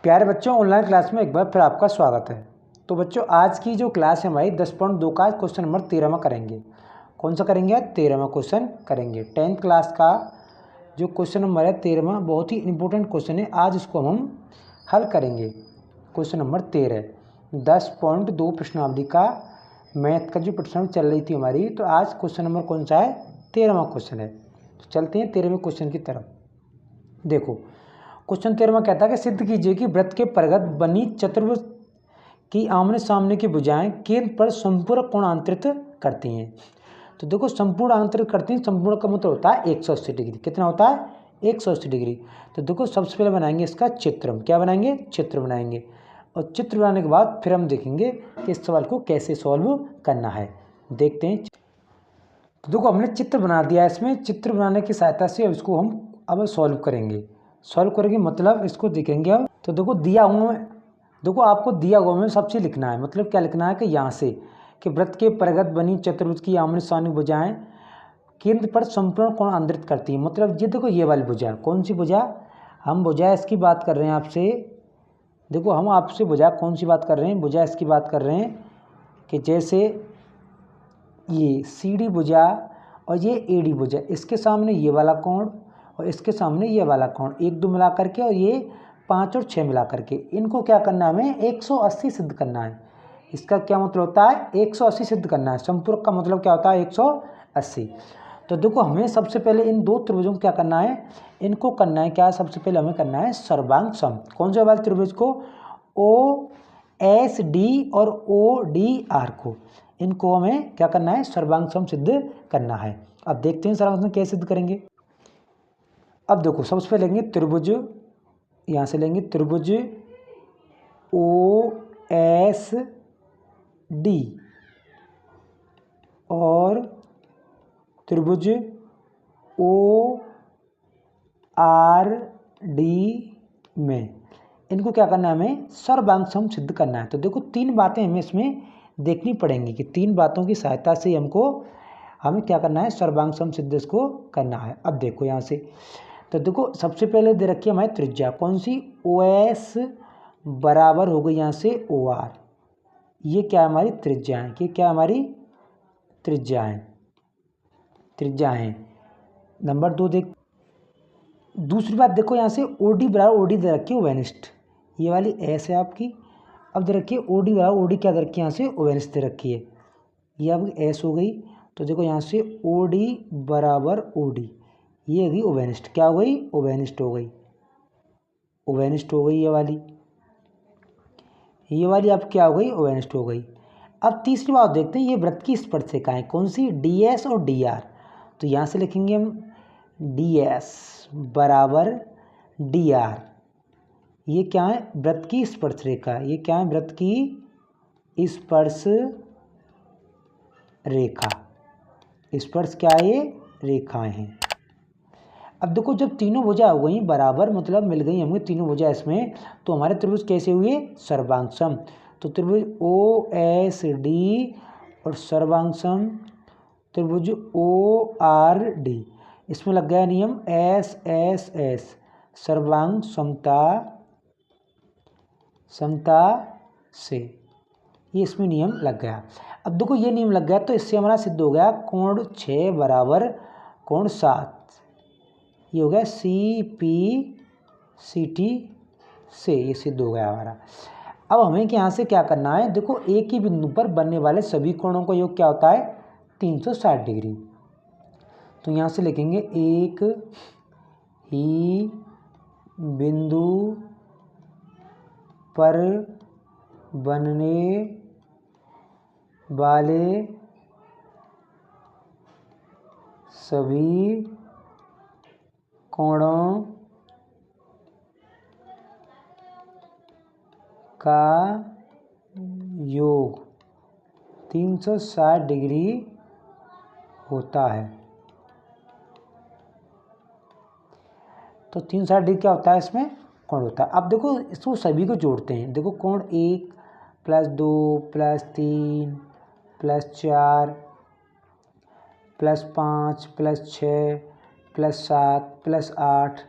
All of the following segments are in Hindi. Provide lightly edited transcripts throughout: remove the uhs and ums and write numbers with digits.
प्यारे बच्चों, ऑनलाइन क्लास में एक बार फिर आपका स्वागत है। तो बच्चों, आज की जो क्लास है हमारी 10.2 का क्वेश्चन नंबर 13वां करेंगे। कौन सा करेंगे? 13वां क्वेश्चन करेंगे। 10th क्लास का जो क्वेश्चन नंबर है 13वां, बहुत ही इंपॉर्टेंट क्वेश्चन है। आज इसको हम हल करेंगे। क्वेश्चन नंबर 13, 10.2 प्रश्नावली का मैथ का जो प्रश्नावली चल रही थी हमारी, तो आज क्वेश्चन नंबर कौन सा है? 13वां क्वेश्चन है। तो चलते हैं 13वें क्वेश्चन की तरफ। देखो, क्वेश्चन 13वां कहता है कि सिद्ध कीजिए कि वृत्त के परिघ बनी चतुर्भुज की आमने सामने की भुजाएं केंद्र पर संपूर्ण कोण आंतरित करती हैं। तो देखो, संपूर्ण आंतरित करती हैं। संपूर्ण का मतलब होता है 180 डिग्री। कितना होता है? 180 डिग्री। तो देखो, सबसे पहले बनाएंगे इसका चित्र। क्या बनाएंगे? चित्र बनाएंगे। और चित्र बनाने के बाद फिर हम देखेंगे कि इस सवाल को कैसे सॉल्व करना है। देखते हैं। तो देखो, हमने चित्र बना दिया। इसमें चित्र बनाने की सहायता से इसको हम अब सॉल्व करेंगे। सॉल्व करेंगे मतलब इसको देखेंगे हम। तो देखो, दिया हुआ में, देखो आपको दिया हुआ में सबसे लिखना है। मतलब क्या लिखना है कि यहाँ से कि वृत्त के परिघ बनी चतुर्भुज की आमने सामने भुजाएं केंद्र पर संपूर्ण कोण आंतरित करती है। मतलब ये देखो, ये वाली भुजा। कौन सी भुजा? हम भुजा इसकी बात कर रहे हैं आपसे। देखो, हम आपसे भुजा कौन सी बात कर रहे हैं? भुजा इसकी बात कर रहे हैं कि जैसे ये सी डी भुजा और ये ए डी भुजा, इसके सामने ये वाला कोण और इसके सामने ये वाला कोण, 1 2 मिला करके और ये 5 और 6 मिला करके, इनको क्या करना है? हमें 180 सिद्ध करना है। इसका क्या मतलब होता है? 180 सिद्ध करना है। संपूरक का मतलब क्या होता है? 180। तो देखो, हमें सबसे पहले इन दो त्रिभुजों को क्या करना है? इनको करना है क्या? सबसे पहले हमें करना है सर्वांग सम। कौन से वाले त्रिभुज को? ओ एस डी और ओ डी आर को, इनको हमें क्या करना है? सर्वांग सम सिद्ध करना है। अब देखते हैं सर्वांग सम कैसे सिद्ध करेंगे। अब देखो, सबसे पहले लेंगे त्रिभुज, यहाँ से लेंगे त्रिभुज ओ एस डी और त्रिभुज ओ आर डी में इनको क्या करना है? हमें सर्वांग सम सिद्ध करना है। तो देखो, 3 बातें हमें इसमें देखनी पड़ेंगी कि 3 बातों की सहायता से हमें क्या करना है? सर्वांग सम सिद्ध इसको करना है। अब देखो यहाँ से, तो देखो सबसे पहले दे रखी है हमारी त्रिज्या। कौन सी? ओ एस बराबर हो गई यहाँ से ओ आर। ये क्या है? हमारी त्रिज्या है। ये क्या हमारी त्रिज्या है? त्रिज्या है। नंबर 2 देख, दूसरी बात देखो, यहाँ से ओ डी बराबर ओ डी दे रखी है ओवेनिस्ट। ये वाली एस है आपकी। अब दे रखी है ओ डी बराबर ओ डी, क्या दे रखी है? यहाँ से ओवेनिस्ट दे रखी है। ये अब एस हो गई। तो देखो, यहाँ से ओ डी बराबर ओ डी, ये होगी ओवेनिस्ट। क्या हो गई? ओवेनिस्ट हो गई। ओवेनिस्ट हो गई ये वाली। ये वाली अब क्या हो गई? ओवेनिस्ट हो गई। अब तीसरी बात देखते हैं, ये वृत्त की स्पर्शिकाएं कौन सी? डी एस और डी आर। तो यहाँ से लिखेंगे हम डी एस बराबर डी आर। ये क्या है? वृत्त की स्पर्श रेखा। ये क्या है? वृत्त की स्पर्श रेखा। स्पर्श क्या है? ये रेखाएं हैं। अब देखो, जब तीनों भुजा हो गई बराबर, मतलब मिल गई हमें तीनों भुजा इसमें, तो हमारे त्रिभुज कैसे हुए? सर्वांग सम। तो त्रिभुज ओ एस डी और सर्वांग सम त्रिभुज ओ आर डी, इसमें लग गया नियम एस एस एस, सर्वांग समता से। ये इसमें नियम लग गया। अब देखो, ये नियम लग गया तो इससे हमारा सिद्ध हो गया कोण 6 बराबर कोण 7। ये हो गया सी पी सी टी से, ये सिद्ध हो गया हमारा। अब हमें यहाँ से क्या करना है? देखो, एक ही बिंदु पर बनने वाले सभी कोणों का योग क्या होता है? 360 डिग्री। तो यहाँ से लिखेंगे एक ही बिंदु पर बनने वाले सभी कोणों का योग 360 डिग्री होता है। तो 360 डिग्री क्या होता है? इसमें कोण होता है। अब देखो, इसको सभी को जोड़ते हैं। देखो, कोण 1 + 2 + 3 + 4 + 5 + 6 + 7 + 8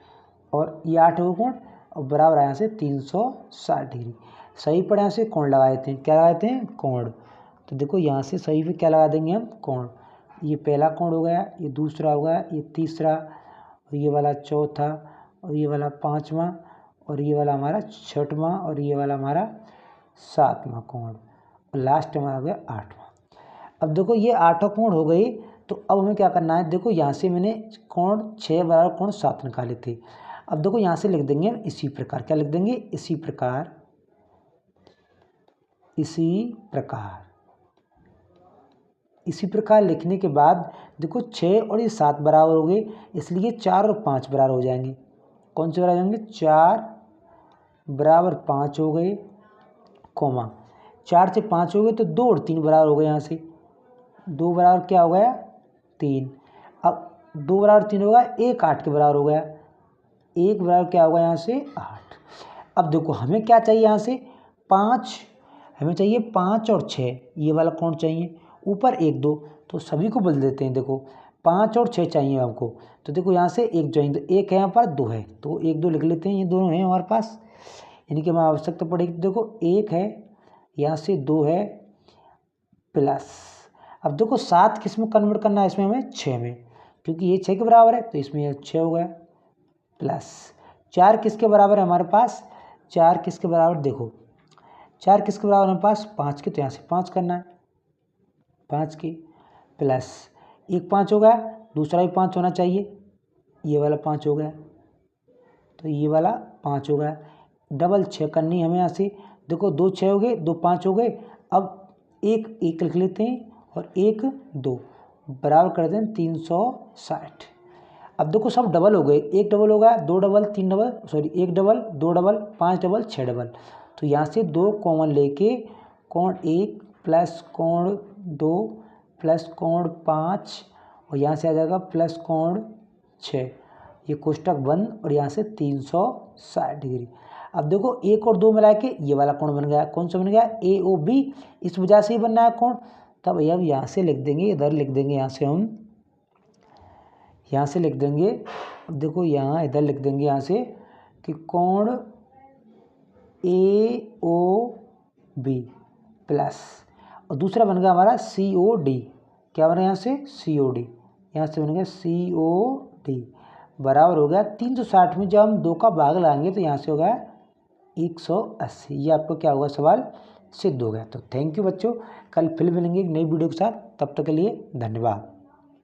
और ये 8 हो कोण, और बराबर यहाँ से 360 डिग्री। सही पर यहाँ से कोण लगा देते हैं। क्या लगा देते हैं? कोण। तो देखो यहाँ से सही पे क्या लगा देंगे हम? कोण। ये पहला कोण हो गया, ये दूसरा हो गया, ये तीसरा, और ये वाला चौथा, और ये वाला पाँचवा, और ये वाला हमारा छठवां, और ये वाला हमारा सातवां कोण, और लास्ट हमारा हो गया आठवां। अब देखो ये 8 कोण हो गई। तो अब हमें क्या करना है? देखो यहाँ से मैंने कोण 6 बराबर कोण 7 निकाले थे। अब देखो यहाँ से लिख देंगे इसी प्रकार। क्या लिख देंगे? इसी प्रकार। इसी प्रकार। इसी प्रकार लिखने के बाद देखो 6 और ये 7 बराबर हो गए, इसलिए 4 और 5 बराबर हो जाएंगे। कौन से बराबर हो जाएंगे? 4 बराबर 5 हो गए, कोमा 4 से 5 हो गए तो 2 और 3 बराबर हो गए। यहाँ से 2 बराबर क्या हो गया? 3। अब 2 बराबर 3 होगा, 1 8 के बराबर हो गया। 1 बराबर क्या होगा? यहाँ से 8। अब देखो हमें क्या चाहिए? यहाँ से 5 हमें चाहिए, 5 और 6 ये वाला कोण चाहिए, ऊपर 1 2 तो सभी को बदल देते हैं। देखो 5 और 6 चाहिए हमको, तो देखो यहाँ से 1 जाएंगे, तो 1 है यहाँ पर, 2 है, तो 1 2 लिख लेते हैं। ये दोनों हैं हमारे पास, यानी कि हमें आवश्यकता पड़ेगी। देखो 1 है, यहाँ से 2 है, प्लस अब देखो 7 किस में कन्वर्ट करना है? इसमें हमें 6 में, क्योंकि ये 6 के बराबर है तो इसमें ये 6 हो गया, प्लस 4 किसके बराबर है हमारे पास? 4 किसके बराबर? देखो 4 किसके बराबर हमारे पास? 5 के, तो यहाँ से 5 करना है, 5 की, प्लस 1 5 हो गया, दूसरा भी 5 होना चाहिए, ये वाला 5 हो गया, तो ये वाला 5 हो गया। डबल 6 करनी है हमें यहाँ से। देखो 2 6 हो गए, 2 5 हो गए। अब 1 1 लिख लेते हैं और 1 2 बराबर कर दें 360। अब देखो सब डबल हो गए, 1 डबल हो गया, 2 double 3 double, sorry 1 double 2 double 5 double 6 double. तो यहाँ से 2 कॉमन लेके कोण 1 प्लस कोण 2 प्लस कोण 5 और यहाँ से आ जाएगा प्लस कोण 6, ये कोष्टक बंद, और यहाँ से 360 डिग्री। अब देखो 1 और 2 मिला के ये वाला कोण बन गया। कौन सा बन गया? AOB। इस वजह से ही बनना है कोण। तब अब यहाँ से लिख देंगे, इधर लिख देंगे, यहाँ से हम यहाँ से लिख देंगे। अब देखो यहाँ इधर लिख देंगे यहाँ से कि कोण AOB प्लस, और दूसरा बन गया हमारा COD। क्या बना यहाँ से? COD। यहाँ से बन गया COD बराबर हो गया 360 में जब हम 2 का भाग लगाएंगे तो यहाँ से होगा 180। ये आपको क्या होगा? सवाल सिद्ध हो गया। तो थैंक यू बच्चों, कल फिर मिलेंगे एक नई वीडियो के साथ, तब तक के लिए धन्यवाद।